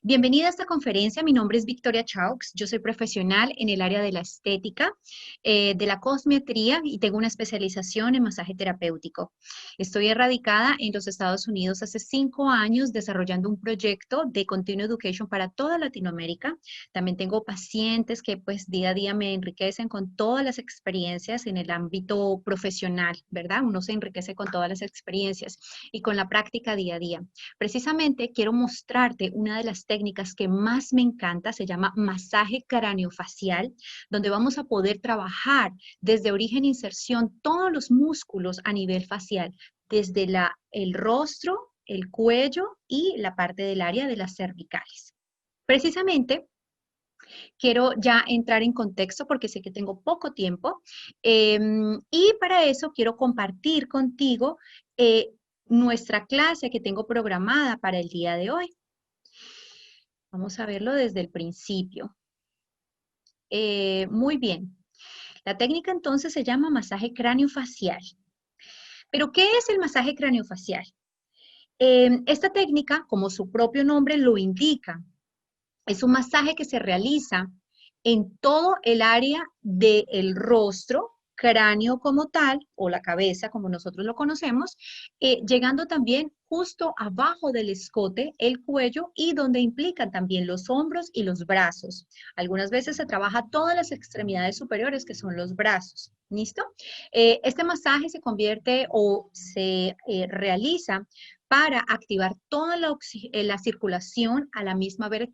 Bienvenida a esta conferencia. Mi nombre es Victoria Chaux. Yo soy profesional en el área de la estética, de la cosmetría y tengo una especialización en masaje terapéutico. Estoy erradicada en los Estados Unidos hace 5 años desarrollando un proyecto de Continuing Education para toda Latinoamérica. También tengo pacientes que pues día a día me enriquecen con todas las experiencias en el ámbito profesional, ¿verdad? Uno se enriquece con todas las experiencias y con la práctica día a día. Precisamente quiero mostrarte una de las técnicas que más me encanta, se llama masaje craneofacial, donde vamos a poder trabajar desde origen e inserción todos los músculos a nivel facial, desde el rostro, el cuello y la parte del área de las cervicales. Precisamente quiero ya entrar en contexto porque sé que tengo poco tiempo y para eso quiero compartir contigo nuestra clase que tengo programada para el día de hoy. Vamos a verlo desde el principio. Muy bien. La técnica entonces se llama masaje craneofacial. ¿Pero qué es el masaje craneofacial? Esta técnica, como su propio nombre lo indica, es un masaje que se realiza en todo el área del rostro, cráneo como tal, o la cabeza como nosotros lo conocemos, llegando también justo abajo del escote, el cuello y donde implican también los hombros y los brazos. Algunas veces se trabaja todas las extremidades superiores que son los brazos. ¿Listo? Este masaje se convierte o se realiza para activar toda la circulación a la misma vez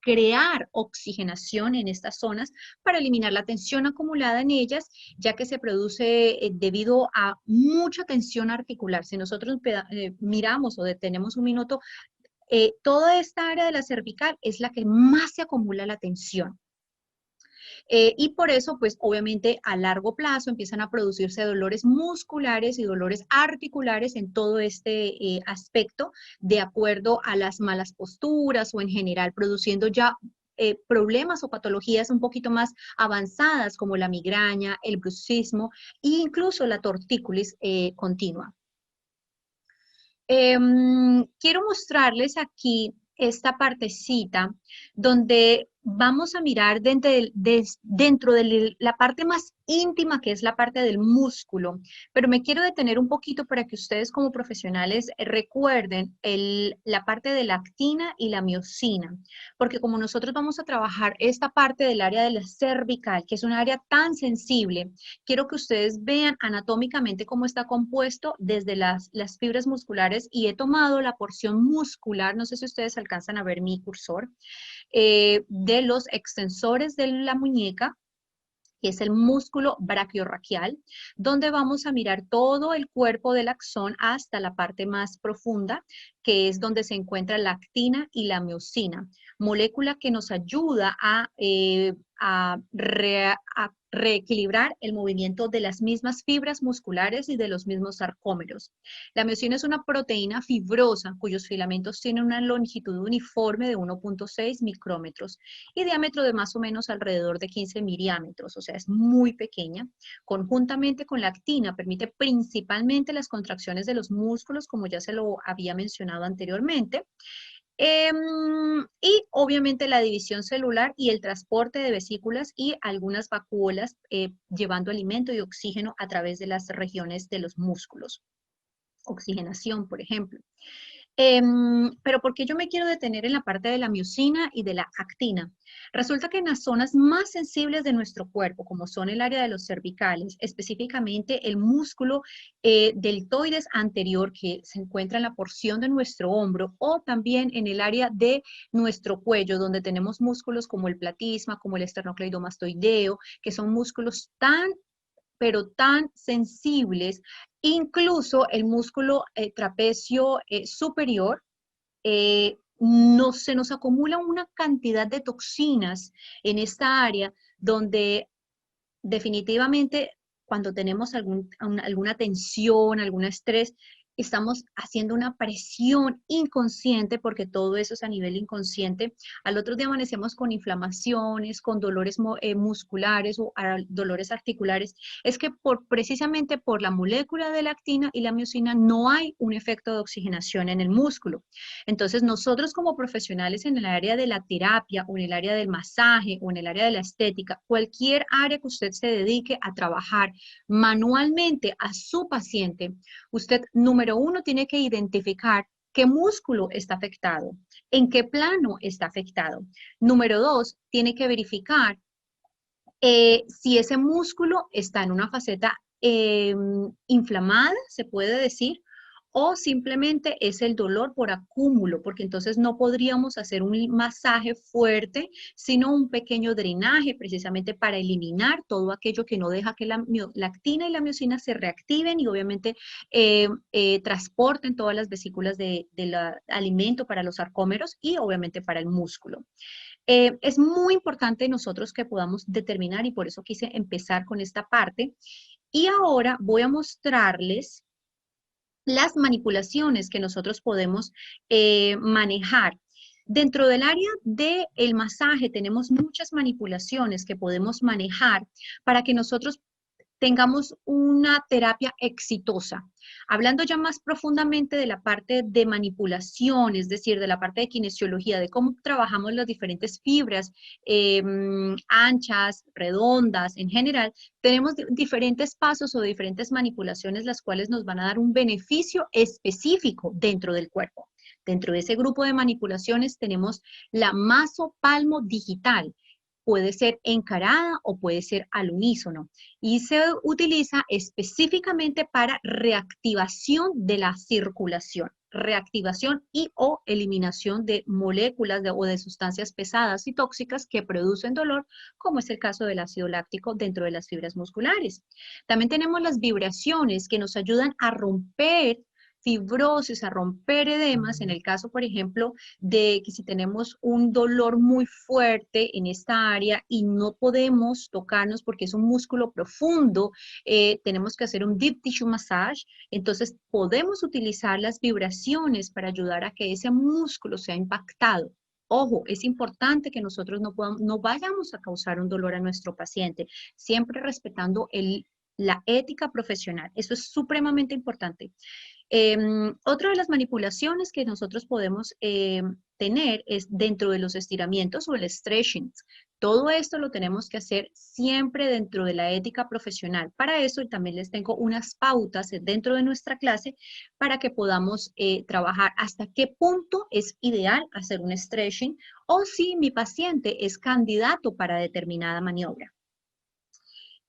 crear oxigenación en estas zonas para eliminar la tensión acumulada en ellas, ya que se produce debido a mucha tensión articular. Si nosotros miramos o detenemos un minuto, toda esta área de la cervical es la que más se acumula la tensión. Y por eso, pues obviamente a largo plazo empiezan a producirse dolores musculares y dolores articulares en todo este aspecto, de acuerdo a las malas posturas o en general, produciendo ya problemas o patologías un poquito más avanzadas como la migraña, el bruxismo e incluso la tortícolis continua. Quiero mostrarles aquí esta partecita donde vamos a mirar dentro de la parte más íntima, que es la parte del músculo, pero me quiero detener un poquito para que ustedes como profesionales recuerden la parte de la actina y la miosina, porque como nosotros vamos a trabajar esta parte del área de la cervical, que es un área tan sensible, quiero que ustedes vean anatómicamente cómo está compuesto desde las fibras musculares y he tomado la porción muscular, no sé si ustedes alcanzan a ver mi cursor, de los extensores de la muñeca, que es el músculo braquiorraquial, donde vamos a mirar todo el cuerpo del axón hasta la parte más profunda, que es donde se encuentra la actina y la miosina, molécula que nos ayuda a reequilibrar el movimiento de las mismas fibras musculares y de los mismos sarcómeros. La miosina es una proteína fibrosa cuyos filamentos tienen una longitud uniforme de 1.6 micrómetros y diámetro de más o menos alrededor de 15 miliámetros, o sea, es muy pequeña. Conjuntamente con la actina permite principalmente las contracciones de los músculos, como ya se lo había mencionado anteriormente. Y obviamente la división celular y el transporte de vesículas y algunas vacuolas llevando alimento y oxígeno a través de las regiones de los músculos. Oxigenación, por ejemplo. Pero ¿por qué yo me quiero detener en la parte de la miosina y de la actina? Resulta que en las zonas más sensibles de nuestro cuerpo, como son el área de los cervicales, específicamente el músculo deltoides anterior que se encuentra en la porción de nuestro hombro o también en el área de nuestro cuello, donde tenemos músculos como el platisma, como el esternocleidomastoideo, que son músculos pero tan sensibles, incluso el músculo trapecio superior, se nos acumula una cantidad de toxinas en esta área donde definitivamente cuando tenemos alguna tensión, algún estrés, estamos haciendo una presión inconsciente, porque todo eso es a nivel inconsciente. Al otro día amanecemos con inflamaciones, con dolores musculares o dolores articulares. Es que precisamente por la molécula de la actina y la miosina no hay un efecto de oxigenación en el músculo. Entonces, nosotros como profesionales en el área de la terapia o en el área del masaje o en el área de la estética, cualquier área que usted se dedique a trabajar manualmente a su paciente, usted, número uno, tiene que identificar qué músculo está afectado, en qué plano está afectado. Número dos, tiene que verificar si ese músculo está en una faceta inflamada, se puede decir, o simplemente es el dolor por acúmulo, porque entonces no podríamos hacer un masaje fuerte, sino un pequeño drenaje precisamente para eliminar todo aquello que no deja que la actina y la miosina se reactiven y obviamente transporten todas las vesículas del alimento para los sarcómeros y obviamente para el músculo. Es muy importante nosotros que podamos determinar y por eso quise empezar con esta parte. Y ahora voy a mostrarles las manipulaciones que nosotros podemos manejar. Dentro del área del masaje tenemos muchas manipulaciones que podemos manejar para que nosotros tengamos una terapia exitosa. Hablando ya más profundamente de la parte de manipulación, es decir, de la parte de kinesiología, de cómo trabajamos las diferentes fibras anchas, redondas, en general, tenemos diferentes pasos o diferentes manipulaciones las cuales nos van a dar un beneficio específico dentro del cuerpo. Dentro de ese grupo de manipulaciones tenemos la masopalmo digital. Puede ser encarada o puede ser al unísono y se utiliza específicamente para reactivación de la circulación, reactivación y o eliminación de moléculas o de sustancias pesadas y tóxicas que producen dolor, como es el caso del ácido láctico dentro de las fibras musculares. También tenemos las vibraciones que nos ayudan a romper fibrosis, a romper edemas, en el caso, por ejemplo, de que si tenemos un dolor muy fuerte en esta área y no podemos tocarnos porque es un músculo profundo, tenemos que hacer un deep tissue massage, entonces podemos utilizar las vibraciones para ayudar a que ese músculo sea impactado. Ojo, es importante que nosotros no vayamos a causar un dolor a nuestro paciente, siempre respetando la ética profesional. Eso es supremamente importante. Otra de las manipulaciones que nosotros podemos tener es dentro de los estiramientos o el stretching. Todo esto lo tenemos que hacer siempre dentro de la ética profesional. Para eso también les tengo unas pautas dentro de nuestra clase para que podamos trabajar hasta qué punto es ideal hacer un stretching o si mi paciente es candidato para determinada maniobra.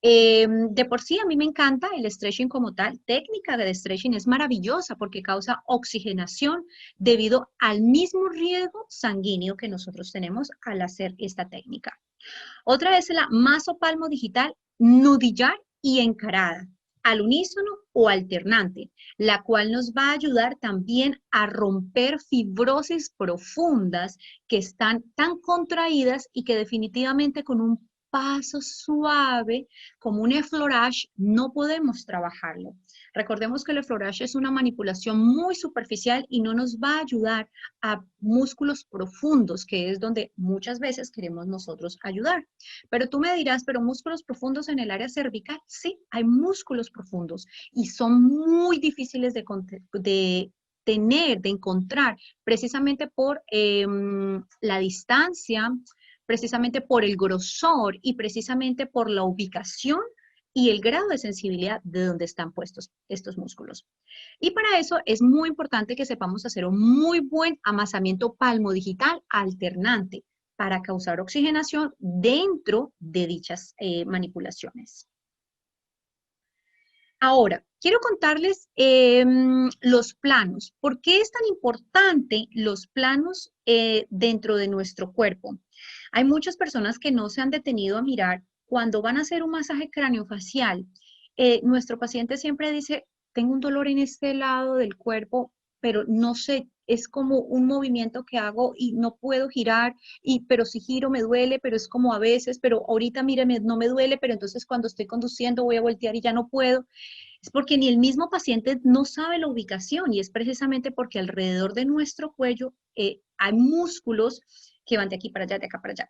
De por sí, a mí me encanta el stretching como tal. Técnica de stretching es maravillosa porque causa oxigenación debido al mismo riego sanguíneo que nosotros tenemos al hacer esta técnica. Otra es la masopalmo digital, nudillar y encarada, al unísono o alternante, la cual nos va a ayudar también a romper fibrosis profundas que están tan contraídas y que definitivamente con un paso suave, como un effleurage, no podemos trabajarlo. Recordemos que el effleurage es una manipulación muy superficial y no nos va a ayudar a músculos profundos, que es donde muchas veces queremos nosotros ayudar. Pero tú me dirás, ¿pero músculos profundos en el área cervical? Sí, hay músculos profundos y son muy difíciles de encontrar, precisamente por la distancia, precisamente por el grosor y precisamente por la ubicación y el grado de sensibilidad de donde están puestos estos músculos. Y para eso es muy importante que sepamos hacer un muy buen amasamiento palmo-digital alternante para causar oxigenación dentro de dichas manipulaciones. Ahora, quiero contarles los planos. ¿Por qué es tan importante los planos dentro de nuestro cuerpo? Hay muchas personas que no se han detenido a mirar cuando van a hacer un masaje craneofacial. Nuestro paciente siempre dice, tengo un dolor en este lado del cuerpo, pero no sé, es como un movimiento que hago y no puedo girar, pero si giro me duele, pero es como a veces, pero ahorita míreme, no me duele, pero entonces cuando estoy conduciendo voy a voltear y ya no puedo. Es porque ni el mismo paciente no sabe la ubicación y es precisamente porque alrededor de nuestro cuello hay músculos que van de aquí para allá, de acá para allá.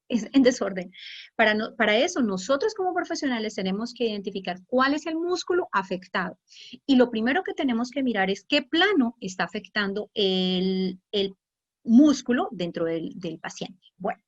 Es en desorden. Para eso, nosotros como profesionales tenemos que identificar cuál es el músculo afectado. Y lo primero que tenemos que mirar es qué plano está afectando el músculo dentro del paciente. Bueno,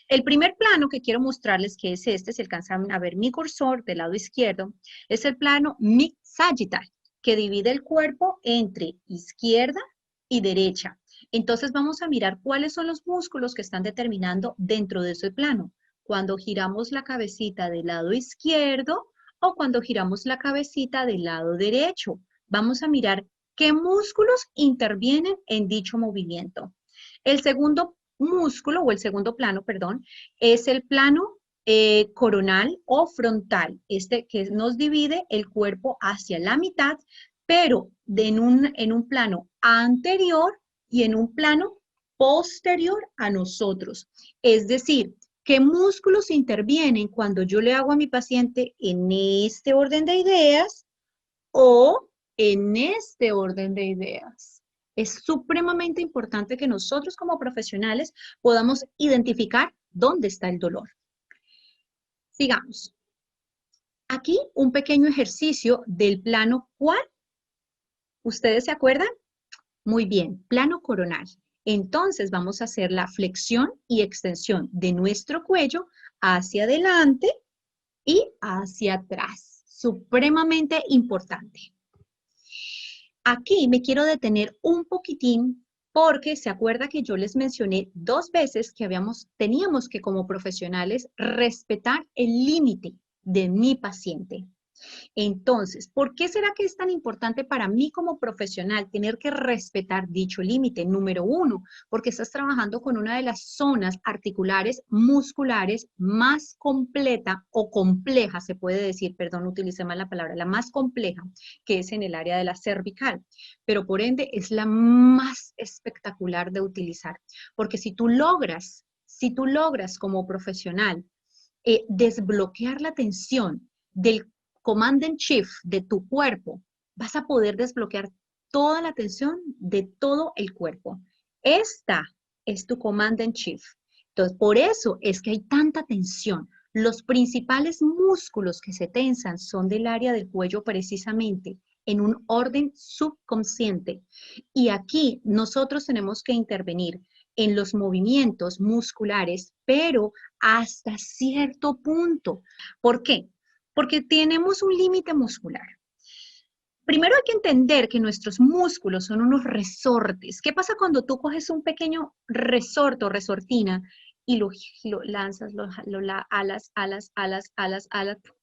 el primer plano que quiero mostrarles, que es este, si alcanzan a ver mi cursor del lado izquierdo, es el plano mid-sagittal, que divide el cuerpo entre izquierda y derecha. Entonces vamos a mirar cuáles son los músculos que están determinando dentro de ese plano. Cuando giramos la cabecita del lado izquierdo o cuando giramos la cabecita del lado derecho. Vamos a mirar qué músculos intervienen en dicho movimiento. El segundo músculo, o el segundo plano, perdón, es el plano coronal o frontal, este que nos divide el cuerpo hacia la mitad, pero en un plano anterior y en un plano posterior a nosotros. Es decir, ¿qué músculos intervienen cuando yo le hago a mi paciente en este orden de ideas o en este orden de ideas? Es supremamente importante que nosotros como profesionales podamos identificar dónde está el dolor. Sigamos. Aquí un pequeño ejercicio del plano ¿cuál? ¿Ustedes se acuerdan? Muy bien, plano coronal. Entonces vamos a hacer la flexión y extensión de nuestro cuello hacia adelante y hacia atrás. Supremamente importante. Aquí me quiero detener un poquitín porque se acuerda que yo les mencioné 2 veces que teníamos que como profesionales respetar el límite de mi paciente. Entonces, ¿por qué será que es tan importante para mí como profesional tener que respetar dicho límite? Número 1, porque estás trabajando con una de las zonas articulares musculares más completa o compleja, se puede decir, perdón, utilicé mal la palabra, la más compleja, que es en el área de la cervical, pero por ende es la más espectacular de utilizar, porque si tú logras como profesional desbloquear la tensión del Command and Shift de tu cuerpo, vas a poder desbloquear toda la tensión de todo el cuerpo. Esta es tu Command and Shift. Entonces, por eso es que hay tanta tensión. Los principales músculos que se tensan son del área del cuello precisamente, en un orden subconsciente. Y aquí nosotros tenemos que intervenir en los movimientos musculares, pero hasta cierto punto. ¿Por qué? Porque tenemos un límite muscular. Primero hay que entender que nuestros músculos son unos resortes. ¿Qué pasa cuando tú coges un pequeño resorte o resortina y lo lanzas, alas?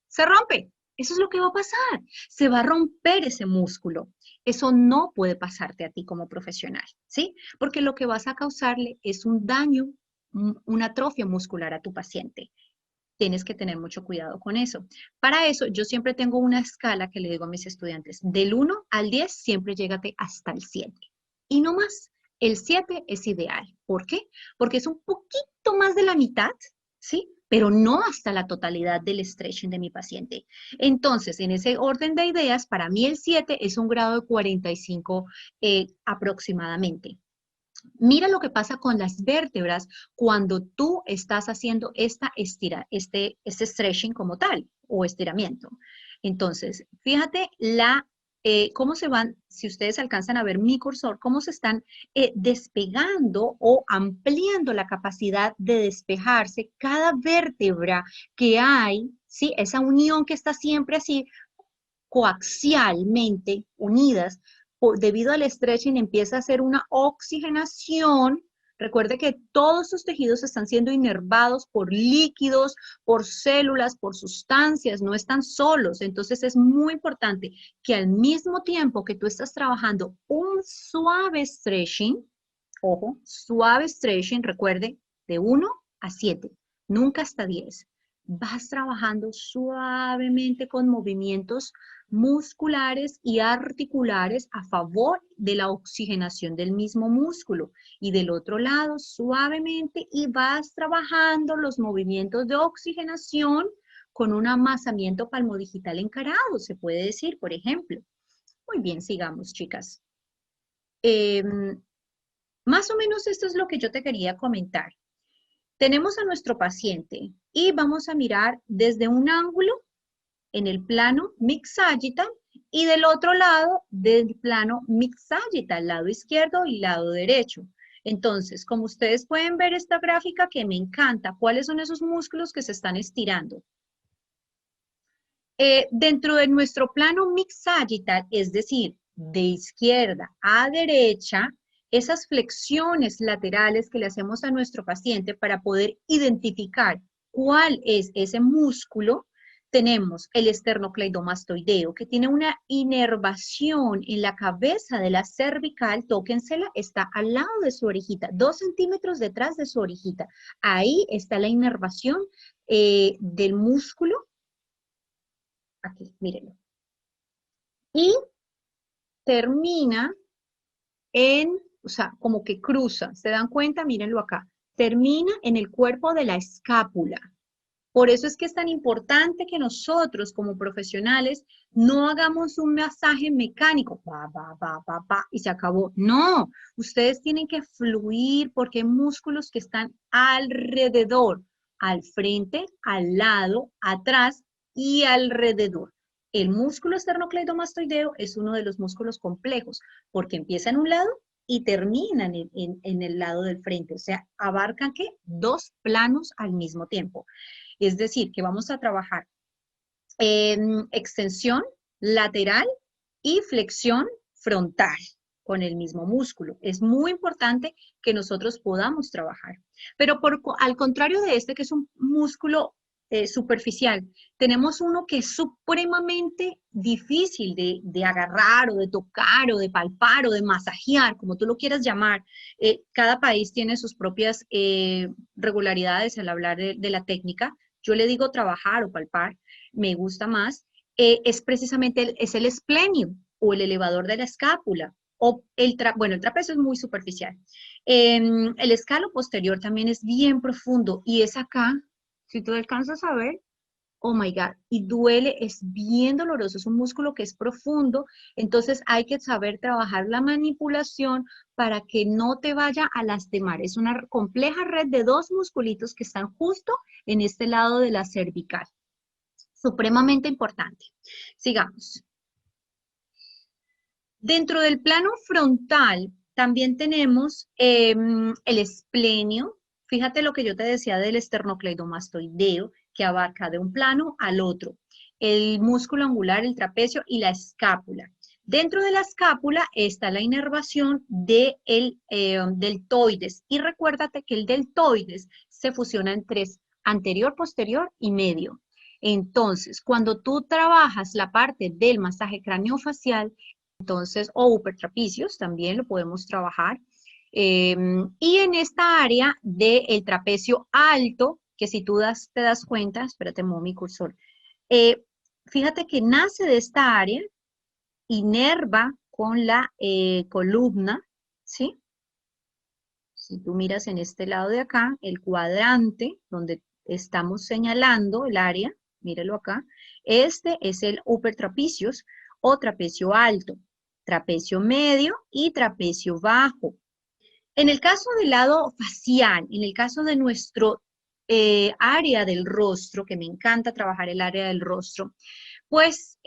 Se rompe. Eso es lo que va a pasar. Se va a romper ese músculo. Eso no puede pasarte a ti como profesional, ¿sí? Porque lo que vas a causarle es un daño, una atrofia muscular a tu paciente. Tienes que tener mucho cuidado con eso. Para eso, yo siempre tengo una escala que le digo a mis estudiantes, del 1 al 10, siempre llégate hasta el 7. Y no más, el 7 es ideal. ¿Por qué? Porque es un poquito más de la mitad, ¿sí? Pero no hasta la totalidad del stretching de mi paciente. Entonces, en ese orden de ideas, para mí el 7 es un grado de 45 aproximadamente. Mira lo que pasa con las vértebras cuando tú estás haciendo este stretching como tal o estiramiento. Entonces, fíjate cómo se van, si ustedes alcanzan a ver mi cursor, cómo se están despegando o ampliando la capacidad de despejarse cada vértebra que hay, ¿sí? Esa unión que está siempre así coaxialmente unidas, debido al stretching empieza a hacer una oxigenación. Recuerde que todos sus tejidos están siendo inervados por líquidos, por células, por sustancias, no están solos. Entonces es muy importante que al mismo tiempo que tú estás trabajando un suave stretching, ojo, suave stretching, recuerde, de 1 a 7, nunca hasta 10. Vas trabajando suavemente con movimientos musculares y articulares a favor de la oxigenación del mismo músculo. Y del otro lado, suavemente, y vas trabajando los movimientos de oxigenación con un amasamiento palmodigital encarado, se puede decir, por ejemplo. Muy bien, sigamos, chicas. Más o menos esto es lo que yo te quería comentar. Tenemos a nuestro paciente y vamos a mirar desde un ángulo en el plano mid-sagittal y del otro lado del plano mid-sagittal, lado izquierdo y lado derecho. Entonces, como ustedes pueden ver esta gráfica que me encanta, ¿cuáles son esos músculos que se están estirando? Dentro de nuestro plano mid-sagittal, es decir, de izquierda a derecha, esas flexiones laterales que le hacemos a nuestro paciente para poder identificar cuál es ese músculo, tenemos el esternocleidomastoideo, que tiene una inervación en la cabeza de la cervical, tóquensela, está al lado de su orejita, 2 centímetros detrás de su orejita. Ahí está la inervación del músculo. Aquí, mírenlo. Y termina o sea, como que cruza. ¿Se dan cuenta? Mírenlo acá. Termina en el cuerpo de la escápula. Por eso es que es tan importante que nosotros como profesionales no hagamos un masaje mecánico, y se acabó. No, ustedes tienen que fluir porque hay músculos que están alrededor, al frente, al lado, atrás y alrededor. El músculo esternocleidomastoideo es uno de los músculos complejos porque empieza en un lado y terminan en el lado del frente. O sea, abarcan ¿qué? 2 planos al mismo tiempo. Es decir, que vamos a trabajar en extensión lateral y flexión frontal con el mismo músculo. Es muy importante que nosotros podamos trabajar. Pero al contrario de este, que es un músculo superficial, tenemos uno que es supremamente difícil de agarrar o de tocar o de palpar o de masajear, como tú lo quieras llamar. Cada país tiene sus propias regularidades al hablar de la técnica. Yo le digo trabajar o palpar, me gusta más, es precisamente el esplenio o el elevador de la escápula. O el trapecio es muy superficial. El escalo posterior también es bien profundo y es acá, si tú alcanzas a ver, oh my God, y duele, es bien doloroso, es un músculo que es profundo, entonces hay que saber trabajar la manipulación para que no te vaya a lastimar. Es una compleja red de 2 musculitos que están justo en este lado de la cervical. Supremamente importante. Sigamos. Dentro del plano frontal también tenemos el esplenio. Fíjate lo que yo te decía del esternocleidomastoideo, que abarca de un plano al otro. El músculo angular, el trapecio y la escápula. Dentro de la escápula está la inervación del deltoides. Y recuérdate que el deltoides se fusiona en 3, anterior, posterior y medio. Entonces, cuando tú trabajas la parte del masaje craneofacial, entonces, o hipertrapicios, también lo podemos trabajar. Y en esta área del trapecio alto, que si tú te das cuenta, espérate, muevo mi cursor, fíjate que nace de esta área, inerva con la columna, ¿sí? Si tú miras en este lado de acá, el cuadrante donde estamos señalando el área, míralo acá, este es el hipertrapicios o trapecio alto, trapecio medio y trapecio bajo. En el caso del lado facial, en el caso de nuestro área del rostro, que me encanta trabajar el área del rostro, pues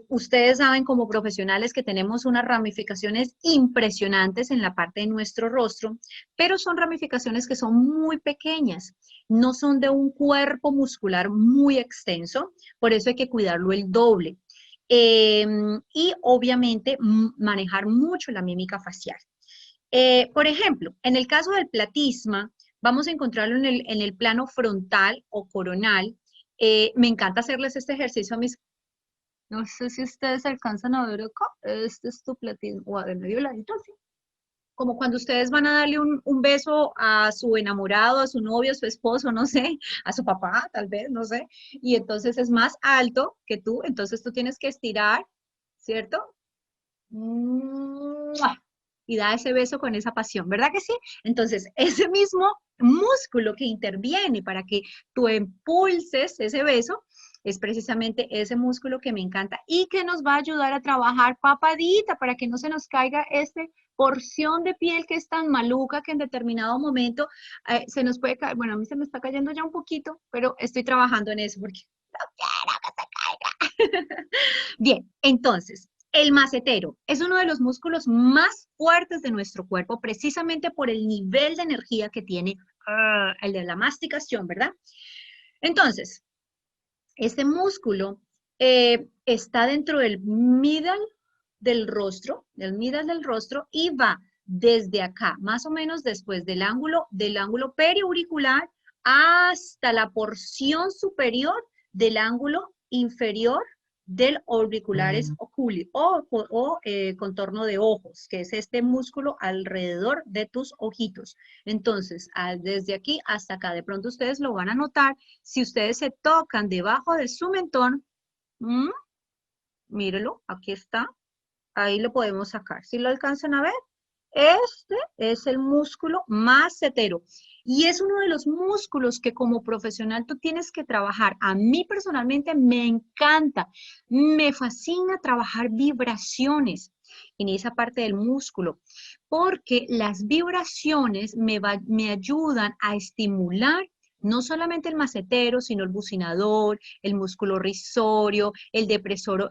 ustedes saben como profesionales que tenemos unas ramificaciones impresionantes en la parte de nuestro rostro, pero son ramificaciones que son muy pequeñas, no son de un cuerpo muscular muy extenso, por eso hay que cuidarlo el doble. Y obviamente manejar mucho la mímica facial. Por ejemplo, en el caso del platisma, vamos a encontrarlo en el plano frontal o coronal. Me encanta hacerles este ejercicio a mis... No sé si ustedes alcanzan a ver acá. Este es tu platismo, o de medio ladito, así. Como cuando ustedes van a darle un beso a su enamorado, a su novio, a su esposo, no sé, a su papá, tal vez, no sé. Y entonces es más alto que tú, entonces tú tienes que estirar, ¿cierto? ¡Mua! Y da ese beso con esa pasión, ¿verdad que sí? Entonces, ese mismo músculo que interviene para que tú impulses ese beso, Es precisamente ese músculo que me encanta y que nos va a ayudar a trabajar papadita para que no se nos caiga esta porción de piel que es tan maluca que en determinado momento se nos puede caer. Bueno, a mí se me está cayendo ya un poquito, pero estoy trabajando en eso porque no quiero que se caiga. Bien, entonces, el macetero es uno de los músculos más fuertes de nuestro cuerpo, precisamente por el nivel de energía que tiene el de la masticación, ¿verdad? Entonces, este músculo está dentro del middle del rostro y va desde acá, más o menos después del ángulo periauricular hasta la porción superior del ángulo inferior del auriculares oculi o contorno de ojos, que es este músculo alrededor de tus ojitos. Entonces, desde aquí hasta acá, de pronto ustedes lo van a notar. Si ustedes se tocan debajo de su mentón, mírelo, aquí está, ahí lo podemos sacar. ¿Sí lo alcanzan a ver? Este es el músculo macetero y es uno de los músculos que como profesional tú tienes que trabajar. A mí personalmente me encanta, me fascina trabajar vibraciones en esa parte del músculo porque las vibraciones me ayudan a estimular no solamente el macetero, sino el bucinador, el músculo risorio, el depresor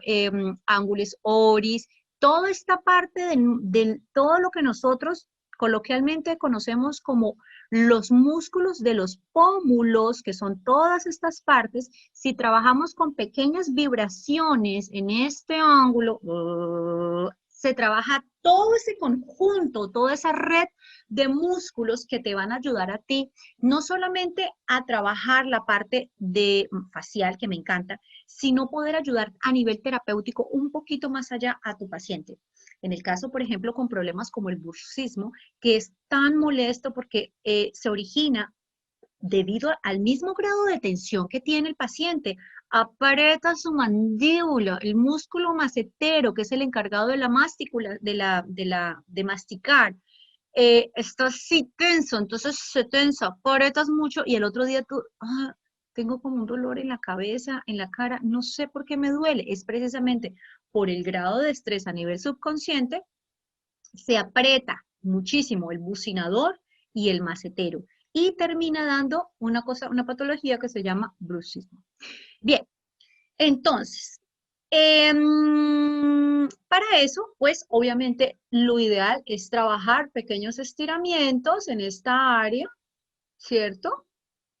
angulis oris, toda esta parte de todo lo que nosotros coloquialmente conocemos como los músculos de los pómulos, que son todas estas partes, si trabajamos con pequeñas vibraciones en este ángulo, se trabaja todo ese conjunto, toda esa red de músculos que te van a ayudar a ti, no solamente a trabajar la parte de facial, que me encanta, sino poder ayudar a nivel terapéutico un poquito más allá a tu paciente. En el caso, por ejemplo, con problemas como el bruxismo, que es tan molesto porque se origina debido al mismo grado de tensión que tiene el paciente, aprieta su mandíbula, el músculo macetero, que es el encargado de la másticula, de masticar, está así tenso, entonces se tensa, aprietas mucho y el otro día tú, tengo como un dolor en la cabeza, en la cara, no sé por qué me duele, es precisamente por el grado de estrés a nivel subconsciente, se aprieta muchísimo el bucinador y el macetero y termina dando una patología que se llama bruxismo. Bien, entonces, para eso, pues obviamente lo ideal es trabajar pequeños estiramientos en esta área, ¿cierto?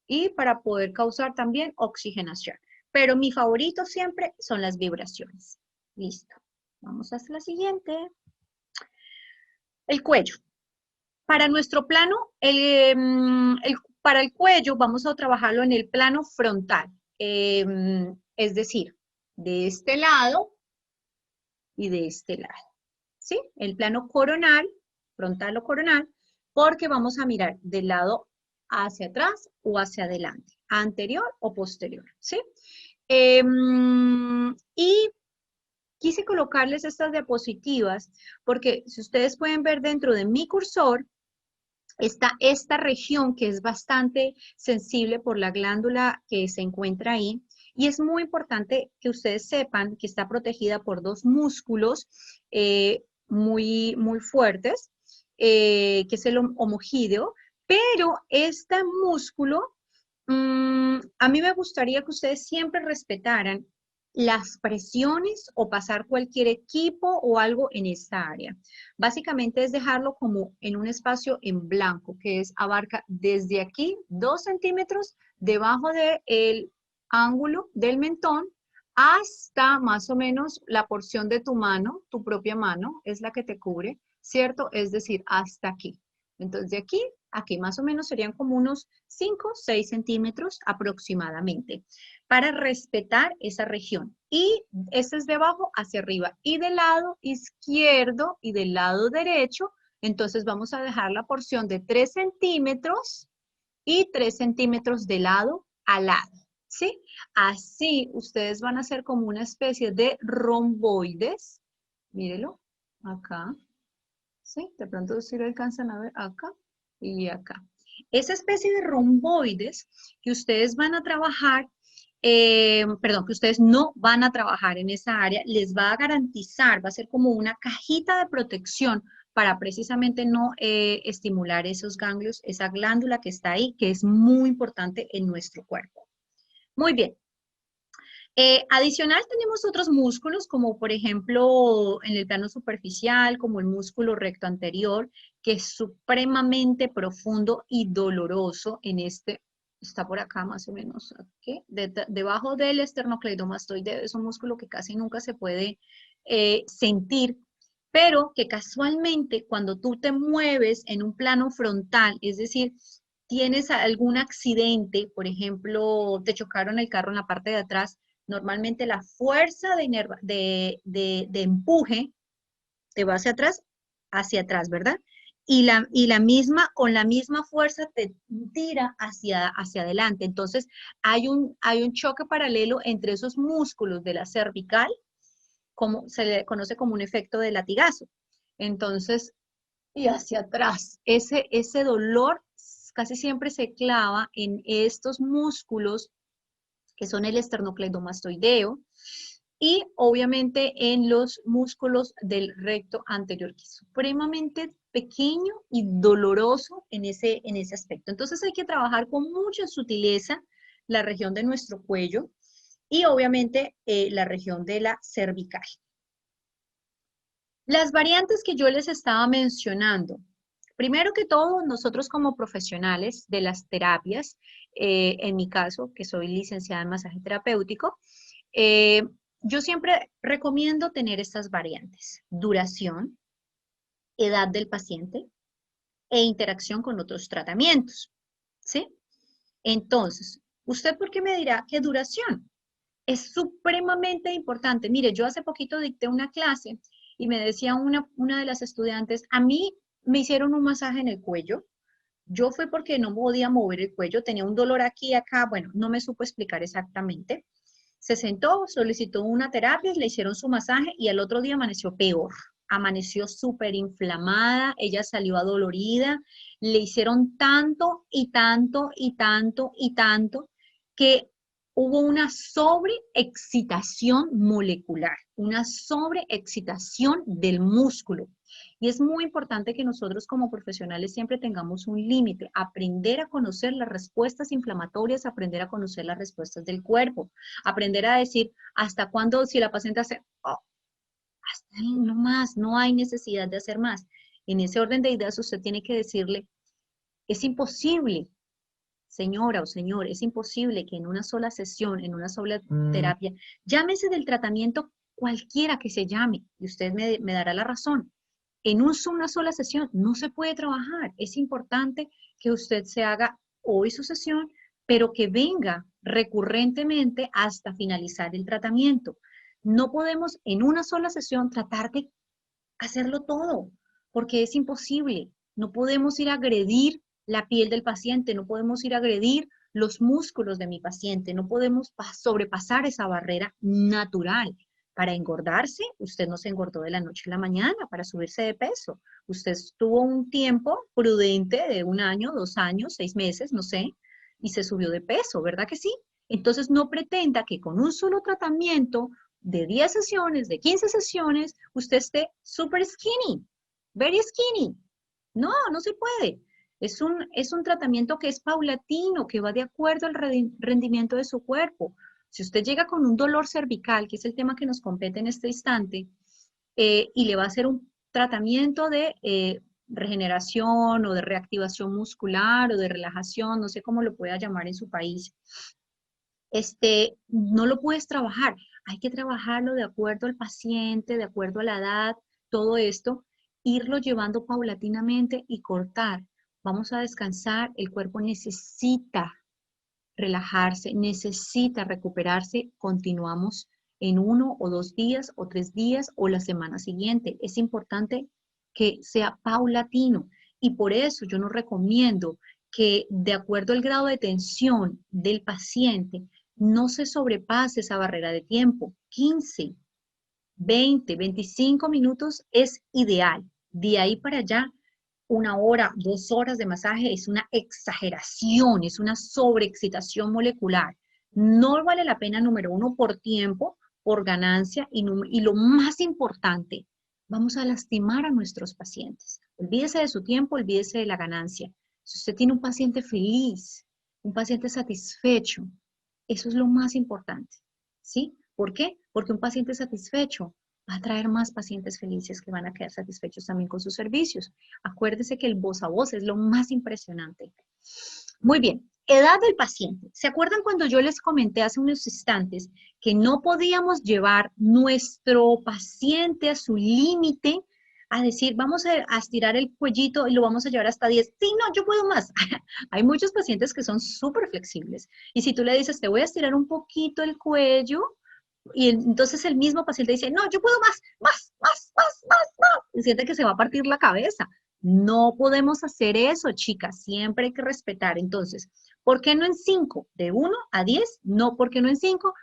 Y para poder causar también oxigenación. Pero mi favorito siempre son las vibraciones. Listo. Vamos a la siguiente. El cuello. Para nuestro plano, para el cuello vamos a trabajarlo en el plano frontal. Es decir, de este lado y de este lado. ¿Sí? El plano coronal, frontal o coronal, porque vamos a mirar del lado hacia atrás o hacia adelante, anterior o posterior. ¿Sí? Y quise colocarles estas diapositivas porque si ustedes pueden ver dentro de mi cursor, está esta región que es bastante sensible por la glándula que se encuentra ahí. Y es muy importante que ustedes sepan que está protegida por dos músculos muy fuertes, que es el homogídeo, pero este músculo, a mí me gustaría que ustedes siempre respetaran las presiones o pasar cualquier equipo o algo en esta área. Básicamente es dejarlo como en un espacio en blanco, que abarca desde aquí 2 centímetros debajo del ángulo del mentón hasta más o menos la porción de tu mano, tu propia mano, es la que te cubre, ¿cierto? Es decir, hasta aquí. Entonces, de aquí a aquí más o menos serían como unos 5 o 6 centímetros aproximadamente para respetar esa región. Y este es de abajo hacia arriba. Y del lado izquierdo y del lado derecho, entonces vamos a dejar la porción de 3 centímetros y 3 centímetros de lado a lado. ¿Sí? Así ustedes van a hacer como una especie de romboides. Mírelo, acá. ¿Sí? De pronto si lo alcanzan a ver acá y acá. Esa especie de romboides que ustedes van a trabajar perdón, que ustedes no van a trabajar en esa área, les va a garantizar, va a ser como una cajita de protección para precisamente no estimular esos ganglios, esa glándula que está ahí, que es muy importante en nuestro cuerpo. Muy bien. Adicional tenemos otros músculos, como por ejemplo en el plano superficial, como el músculo recto anterior, que es supremamente profundo y doloroso en este, está por acá más o menos, ¿okay? Debajo del esternocleidomastoideo, es un músculo que casi nunca se puede sentir, pero que casualmente cuando tú te mueves en un plano frontal, es decir, tienes algún accidente, por ejemplo, te chocaron el carro en la parte de atrás, normalmente la fuerza de empuje te va hacia atrás, ¿verdad? Y la misma, con la misma fuerza te tira hacia adelante. Entonces, hay un choque paralelo entre esos músculos de la cervical, como se le conoce como un efecto de latigazo. Entonces, y hacia atrás, ese dolor casi siempre se clava en estos músculos que son el esternocleidomastoideo, y obviamente en los músculos del recto anterior, que es supremamente pequeño y doloroso en ese aspecto. Entonces hay que trabajar con mucha sutileza la región de nuestro cuello y obviamente la región de la cervical. Las variantes que yo les estaba mencionando. Primero que todo, nosotros como profesionales de las terapias, en mi caso, que soy licenciada en masaje terapéutico, yo siempre recomiendo tener estas variantes: duración, edad del paciente e interacción con otros tratamientos, ¿sí? Entonces, ¿usted por qué me dirá qué duración? Es supremamente importante. Mire, yo hace poquito dicté una clase y me decía una de las estudiantes, a mí me hicieron un masaje en el cuello. Yo fui porque no podía mover el cuello, tenía un dolor aquí y acá, bueno, no me supo explicar exactamente. Se sentó, solicitó una terapia, le hicieron su masaje y al otro día amaneció peor. Amaneció súper inflamada, ella salió adolorida, le hicieron tanto y tanto y tanto y tanto que hubo una sobreexcitación molecular, una sobreexcitación del músculo. Y es muy importante que nosotros como profesionales siempre tengamos un límite, aprender a conocer las respuestas inflamatorias, aprender a conocer las respuestas del cuerpo, aprender a decir hasta cuándo, si la paciente hace, oh, hasta ahí no más, no hay necesidad de hacer más. En ese orden de ideas usted tiene que decirle, es imposible, señora o señor, es imposible que en una sola sesión, en una sola terapia, llámese del tratamiento cualquiera que se llame, y usted me dará la razón. En una sola sesión no se puede trabajar. Es importante que usted se haga hoy su sesión, pero que venga recurrentemente hasta finalizar el tratamiento. No podemos en una sola sesión tratar de hacerlo todo, porque es imposible. No podemos ir a agredir la piel del paciente, no podemos ir a agredir los músculos de mi paciente, no podemos sobrepasar esa barrera natural. Para engordarse, usted no se engordó de la noche a la mañana para subirse de peso. Usted tuvo un tiempo prudente de 1 año, 2 años, 6 meses, no sé, y se subió de peso, ¿verdad que sí? Entonces no pretenda que con un solo tratamiento de 10 sesiones, de 15 sesiones, usted esté super skinny, very skinny. No, no se puede. Es un tratamiento que es paulatino, que va de acuerdo al rendimiento de su cuerpo. Si usted llega con un dolor cervical, que es el tema que nos compete en este instante, y le va a hacer un tratamiento de regeneración o de reactivación muscular o de relajación, no sé cómo lo pueda llamar en su país, no lo puedes trabajar. Hay que trabajarlo de acuerdo al paciente, de acuerdo a la edad, todo esto, irlo llevando paulatinamente y cortar. Vamos a descansar, el cuerpo necesita relajarse, necesita recuperarse, continuamos en 1 o 2 días o 3 días o la semana siguiente. Es importante que sea paulatino y por eso yo no recomiendo que de acuerdo al grado de tensión del paciente no se sobrepase esa barrera de tiempo. 15, 20, 25 minutos es ideal. De ahí para allá 1 hora, 2 horas de masaje es una exageración, es una sobreexcitación molecular. No vale la pena, número uno, por tiempo, por ganancia y lo más importante, vamos a lastimar a nuestros pacientes. Olvídese de su tiempo, olvídese de la ganancia. Si usted tiene un paciente feliz, un paciente satisfecho, eso es lo más importante, ¿sí? ¿Por qué? Porque un paciente satisfecho va a traer más pacientes felices que van a quedar satisfechos también con sus servicios. Acuérdese que el voz a voz es lo más impresionante. Muy bien, edad del paciente. ¿Se acuerdan cuando yo les comenté hace unos instantes que no podíamos llevar nuestro paciente a su límite, a decir, vamos a estirar el cuellito y lo vamos a llevar hasta 10? Sí, no, yo puedo más. Hay muchos pacientes que son súper flexibles. Y si tú le dices, te voy a estirar un poquito el cuello, y entonces el mismo paciente dice, no, yo puedo más, más, más, más, más, más. Y siente que se va a partir la cabeza. No podemos hacer eso, chicas. Siempre hay que respetar. Entonces, ¿por qué no en 5? De 1 a 10, no, ¿por qué no en 5?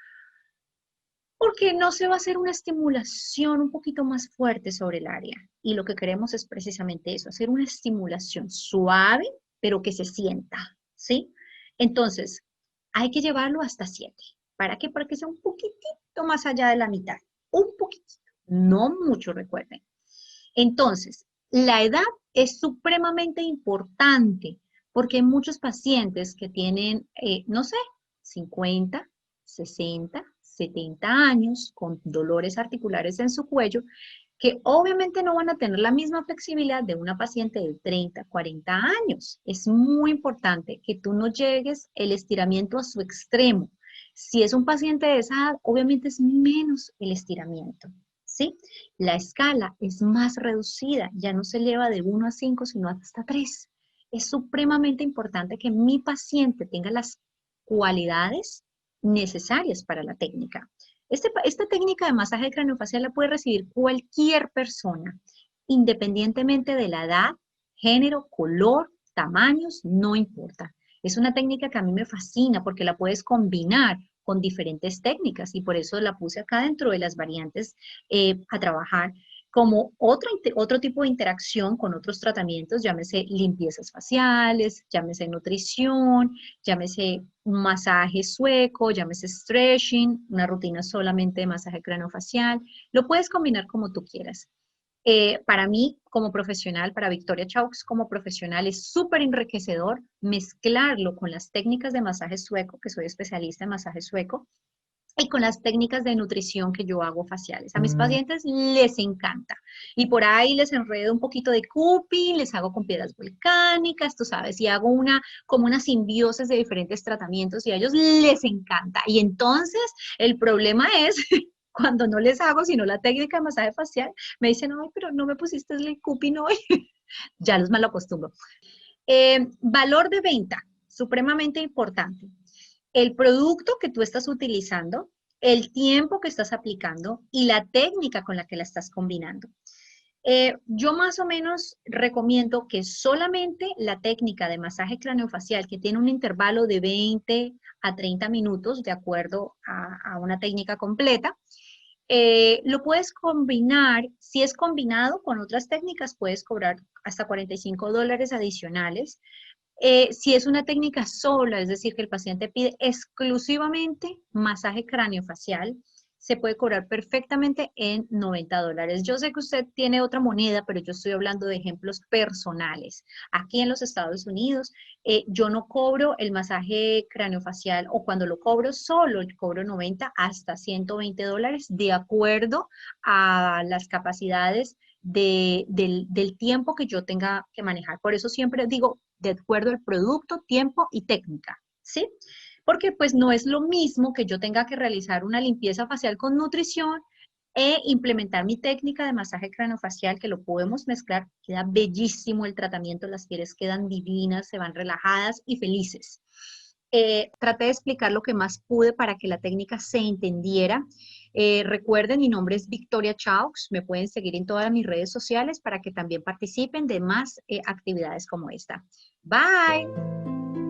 Porque no se va a hacer una estimulación un poquito más fuerte sobre el área. Y lo que queremos es precisamente eso, hacer una estimulación suave, pero que se sienta, ¿sí? Entonces, hay que llevarlo hasta 7. ¿Para qué? Para que sea un poquitito más allá de la mitad. Un poquitito, no mucho, recuerden. Entonces, la edad es supremamente importante porque hay muchos pacientes que tienen, no sé, 50, 60, 70 años con dolores articulares en su cuello, que obviamente no van a tener la misma flexibilidad de una paciente de 30, 40 años. Es muy importante que tú no llegues el estiramiento a su extremo. Si es un paciente de esa edad, obviamente es menos el estiramiento, ¿sí? La escala es más reducida, ya no se lleva de 1 a 5, sino hasta 3. Es supremamente importante que mi paciente tenga las cualidades necesarias para la técnica. Esta técnica de masaje craneofacial la puede recibir cualquier persona, independientemente de la edad, género, color, tamaños, no importa. Es una técnica que a mí me fascina porque la puedes combinar con diferentes técnicas y por eso la puse acá dentro de las variantes a trabajar como otro tipo de interacción con otros tratamientos, llámese limpiezas faciales, llámese nutrición, llámese un masaje sueco, llámese stretching, una rutina solamente de masaje craneofacial. Lo puedes combinar como tú quieras. Para mí, como profesional, para Victoria Chaux como profesional, es súper enriquecedor mezclarlo con las técnicas de masaje sueco, que soy especialista en masaje sueco, y con las técnicas de nutrición que yo hago faciales. A mis pacientes les encanta. Y por ahí les enredo un poquito de cupping, les hago con piedras volcánicas, tú sabes, y hago como una simbiosis de diferentes tratamientos y a ellos les encanta. Y entonces el problema es cuando no les hago sino la técnica de masaje facial, me dicen, ay, pero no me pusiste el cupping hoy. Ya los mal acostumbro. Valor de venta, supremamente importante. El producto que tú estás utilizando, el tiempo que estás aplicando y la técnica con la que la estás combinando. Yo más o menos recomiendo que solamente la técnica de masaje craneofacial, que tiene un intervalo de 20 a 30 minutos, de acuerdo a una técnica completa, lo puedes combinar, si es combinado con otras técnicas, puedes cobrar hasta $45 adicionales. Si es una técnica sola, es decir, que el paciente pide exclusivamente masaje craneofacial, se puede cobrar perfectamente en $90. Yo sé que usted tiene otra moneda, pero yo estoy hablando de ejemplos personales. Aquí en los Estados Unidos, yo no cobro el masaje craneofacial o cuando lo cobro solo, cobro 90 hasta $120 de acuerdo a las capacidades del tiempo que yo tenga que manejar. Por eso siempre digo, de acuerdo al producto, tiempo y técnica, ¿sí? Porque pues no es lo mismo que yo tenga que realizar una limpieza facial con nutrición e implementar mi técnica de masaje craneofacial, que lo podemos mezclar, queda bellísimo el tratamiento, las pieles quedan divinas, se van relajadas y felices. Traté de explicar lo que más pude para que la técnica se entendiera. Recuerden, mi nombre es Victoria Chaux, me pueden seguir en todas mis redes sociales para que también participen de más actividades como esta. Bye.